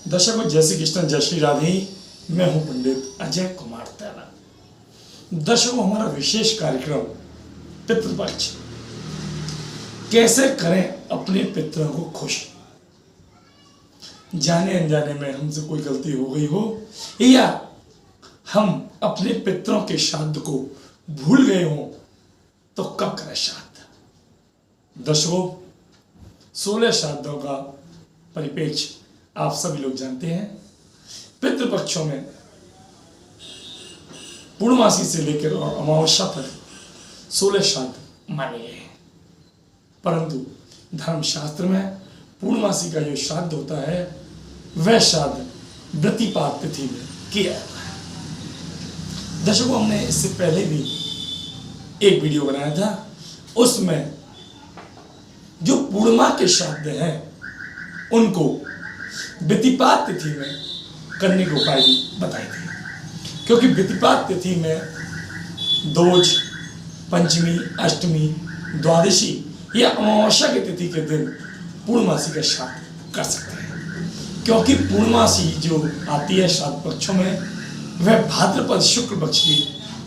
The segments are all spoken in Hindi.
दर्शकों, जय श्री कृष्ण, जय श्री राधे। मैं हूं पंडित अजय कुमार तैला। दर्शकों, हमारा विशेष कार्यक्रम पितृपक्ष, कैसे करें अपने पितरों को खुश। जाने अनजाने में हमसे कोई गलती हो गई हो या हम अपने पितरों के श्राद्ध को भूल गए हों तो कब करें श्राद्ध। दर्शकों, 16 श्राद्धों का परिपेक्ष आप सभी लोग जानते हैं। पितृपक्षों में पूर्णमासी से लेकर और अमावस्या तक 16 श्राद्ध माने गए हैं, परंतु धर्मशास्त्र में पूर्णमासी का जो श्राद्ध होता है वह श्राद्ध वृत्तिपात तिथि में किया जाता है। दर्शकों, हमने इससे पहले भी एक वीडियो बनाया था, उसमें जो पूर्णिमा के श्राद्ध हैं उनको वृत्तिपात तिथि में करने के उपाय भी बताए थे, क्योंकि वृत्तिपात तिथि में दोज, पंचमी, अष्टमी, द्वादशी या अमावस्या की तिथि के दिन पूर्णमासी का श्राद्ध कर सकते हैं। क्योंकि पूर्णमासी जो आती है श्राद्ध पक्षों में वह भाद्रपद शुक्ल पक्ष की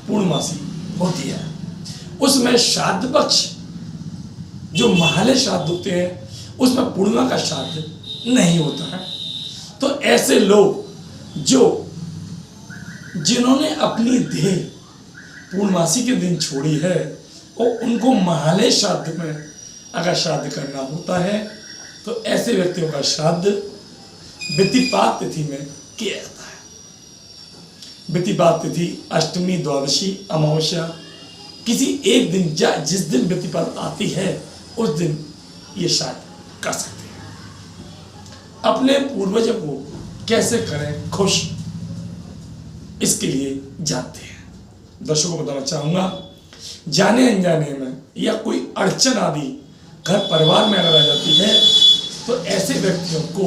पूर्णमासी होती है। उसमें श्राद्ध पक्ष जो महालय श्राद्ध होते हैं उसमें पूर्णिमा का श्राद्ध नहीं होता है। तो ऐसे लोग जिन्होंने अपनी देह पूर्णमासी के दिन छोड़ी है और उनको महालय श्राद्ध में अगर श्राद्ध करना होता है तो ऐसे व्यक्तियों का श्राद्ध वृत्तिपात तिथि में किया जाता है। वृत्तिपात तिथि अष्टमी, द्वादशी, अमावस्या किसी एक दिन जिस दिन वृत्तिपात आती है उस दिन ये श्राद्ध कर सकते हैं। अपने पूर्वजों को कैसे करें खुश, इसके लिए जानते हैं। दर्शकों को बताना चाहूंगा, जाने अनजाने में या कोई अड़चन आदि घर परिवार में अगर आ जाती है तो ऐसे व्यक्तियों को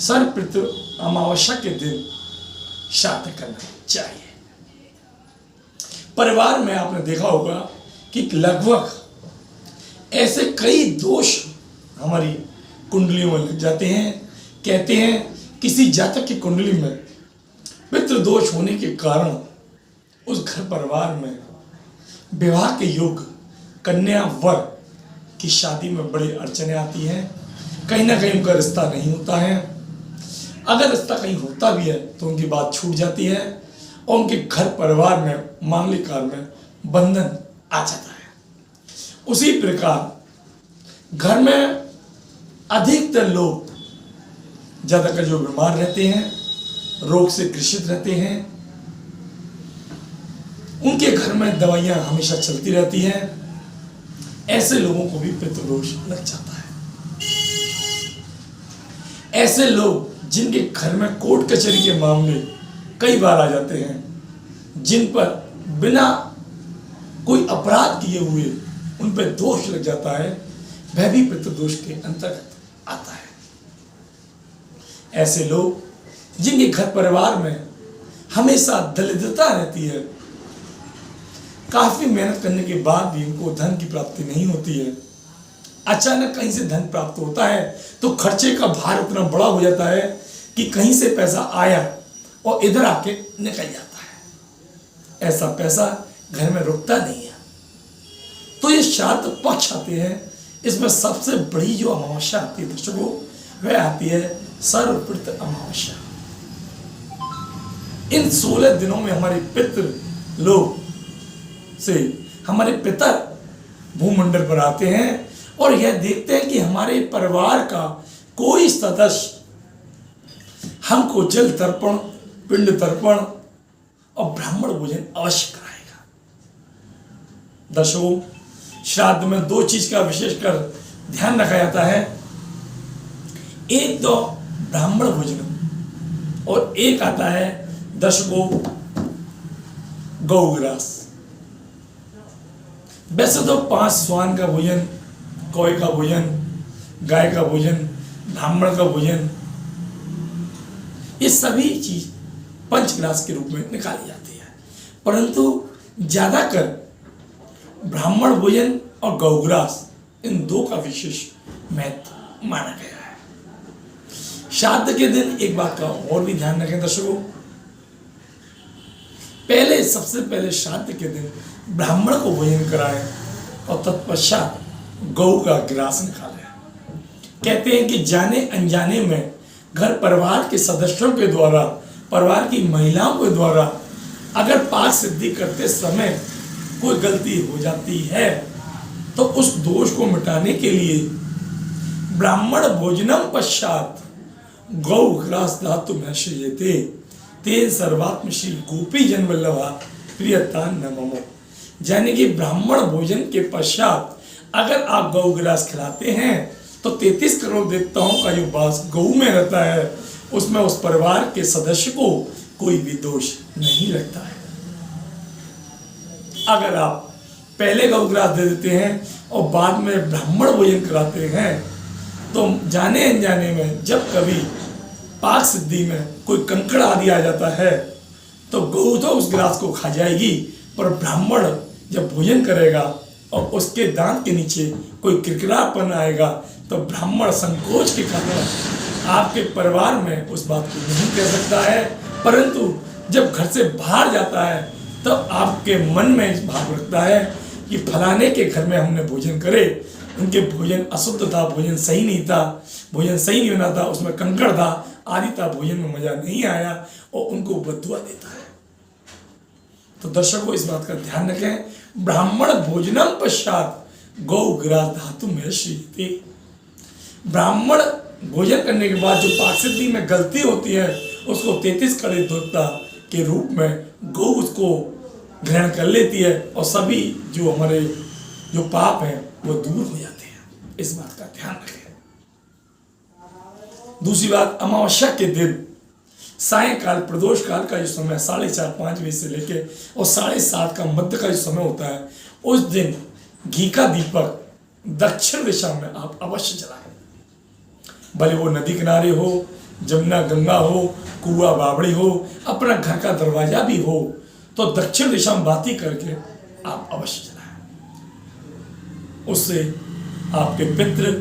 सर्वपितृ अमावस्या के दिन श्राद्ध करना चाहिए। परिवार में आपने देखा होगा कि लगभग ऐसे कई दोष हमारी कुंडलियों में लग जाते हैं। कहते हैं किसी जातक की कुंडली में पितृ दोष होने के कारण उस घर परिवार में विवाह के योग कन्या वर की शादी में बड़ी अड़चनें आती हैं। कहीं ना कहीं उनका रिश्ता नहीं होता है। अगर रिश्ता कहीं होता भी है तो उनकी बात छूट जाती है और उनके घर परिवार में मांगलिक कार्य में बंधन आ जाता है। उसी प्रकार घर में अधिकतर लोग ज़्यादातर जो बीमार रहते हैं, रोग से ग्रसित रहते हैं, उनके घर में दवाइयाँ हमेशा चलती रहती हैं, ऐसे लोगों को भी पितृदोष लग जाता है। ऐसे लोग जिनके घर में कोर्ट कचहरी के मामले कई बार आ जाते हैं, जिन पर बिना कोई अपराध किए हुए उन पर दोष लग जाता है, वह भी पितृदोष के अंतर्गत आता है। ऐसे लोग जिनके घर परिवार में हमेशा दरिद्रता रहती है, काफी मेहनत करने के बाद भी उनको धन की प्राप्ति नहीं होती है, अचानक कहीं से धन प्राप्त होता है तो खर्चे का भार इतना बड़ा हो जाता है कि कहीं से पैसा आया और इधर आके निकल जाता है। ऐसा पैसा घर में रुकता नहीं है। तो ये श्राद्ध पक्ष आते हैं, इसमें सबसे बड़ी जो अमावस्या आती है दर्शकों, वह आती है सर्वपितृ अमावस्या। इन 16 दिनों में हमारे पितृ लोग से हमारे पितर भूमंडल पर आते हैं और यह देखते हैं कि हमारे परिवार का कोई सदस्य हमको जल तर्पण, पिंड तर्पण और ब्राह्मण भोजन अवश्य कराएगा। दर्शकों, श्राद्ध में 2 चीज का विशेषकर ध्यान रखा जाता है। एक तो ब्राह्मण भोजन और एक आता है दर्शकों गौग्रास। वैसे तो 5 स्वान का भोजन, कौए का भोजन, गाय का भोजन, ब्राह्मण का भोजन, ये सभी चीज पंचग्रास के रूप में निकाली जाती है, परंतु ज्यादातर ब्राह्मण भोजन और गौग्रास इन 2 का विशेष महत्व माना गया है। श्राद्ध के दिन एक बात का और भी ध्यान रखें दर्शकों, सबसे पहले श्राद्ध के दिन ब्राह्मण को भोजन कराएं और तत्पश्चात गौ का ग्रास निकालें। कहते हैं कि जाने अनजाने में घर परिवार के सदस्यों के द्वारा, परिवार की महिलाओं के द्वारा अगर पाक सिद्धि करते समय कोई गलती हो जाती है तो उस दोष को मिटाने के लिए ब्राह्मण भोजनम पश्चात गौ ग्रास धातु में श्रीयते तेन सर्वात्म श्री गोपी जन वल्लभा प्रियता नमो। यानी कि ब्राह्मण भोजन के पश्चात अगर आप गौ ग्रास खिलाते हैं तो 33 करोड़ देवताओं का जो वास गौ में रहता है उसमें उस परिवार के सदस्य को कोई भी दोष नहीं लगता है। अगर आप पहले गौ ग्रास दे देते हैं और बाद में ब्राह्मण भोजन कराते हैं तो जाने अनजाने में जब कभी पाक सिद्धि में कोई कंकड़ आदि आ जाता है तो गौ तो उस ग्रास को खा जाएगी, पर ब्राह्मण जब भोजन करेगा और उसके दांत के नीचे कोई किरकिरापन आएगा तो ब्राह्मण संकोच के कारण आपके परिवार में उस बात को नहीं कह सकता है, परंतु जब घर से बाहर जाता है तब आपके मन में इस भाव रखता है कि फलाने के घर में हमने भोजन करे, उनके भोजन अशुद्ध था, भोजन सही नहीं था, भोजन सही नहीं बना था, उसमें कंकड़ था आदि था, भोजन में मजा नहीं आया और उनको बदुआ देता है। तो दर्शकों इस बात का ध्यान रखें, ब्राह्मण भोजनम पश्चात गौ ग्रास धातु में श्रीते। ब्राह्मण भोजन करने के बाद जो पाक सिद्धि में गलती होती है उसको 33 कड़े देवता के रूप में गौ उसको ग्रहण कर लेती है और सभी जो हमारे जो पाप हैं वो दूर हो जाते हैं। इस बात का ध्यान रखें। दूसरी बात, अमावस्या के दिन सायंकाल प्रदोष काल का जो समय 4:30-5 बजे से लेके और 7:30 का मध्य का जो समय होता है उस दिन घी का दीपक दक्षिण दिशा में आप अवश्य जलाएं। भले वो नदी किनारे हो, जमुना गंगा हो, कुआ बावड़ी हो, अपना घर का दरवाजा भी हो तो दक्षिण दिशा में बाती करके आप अवश्य जलाएं। उससे आपके पितृ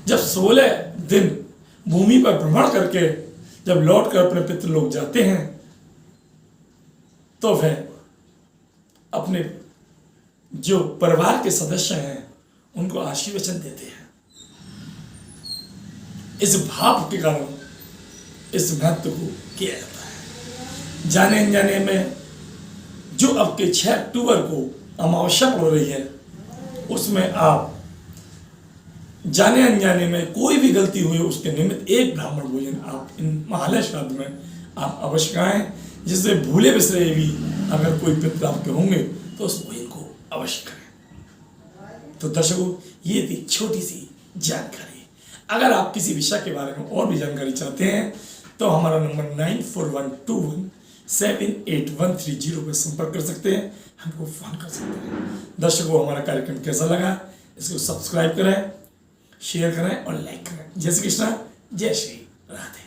जब 16 दिन भूमि पर भ्रमण करके जब लौट कर अपने पितृ लोग जाते हैं तो वह अपने जो परिवार के सदस्य हैं उनको आशीर्वचन देते हैं। इस भाव के कारण इस महत्व को किया जाता है। जाने अनजाने में जो अब के 6 अक्टूबर को अमावस्या पड़ रही है उसमें आप जाने अनजाने में कोई भी गलती हुई उसके निमित्त एक ब्राह्मण भोजन आप इन महालय श्राद्ध में आप अवश्य खाएं, जिससे भूले बिसरे भी अगर कोई पितृ आपके होंगे तो उस भोजन को अवश्य करें। तो दर्शकों ये थी छोटी सी जानकारी। अगर आप किसी विषय के बारे में और भी जानकारी चाहते हैं तो हमारा नंबर 9412178130 पर संपर्क कर सकते हैं, हमको फोन कर सकते हैं। दर्शकों हमारा कार्यक्रम कैसा लगा इसको सब्सक्राइब करें, शेयर करें और लाइक करें। जय श्री कृष्णा, जय श्री राधे।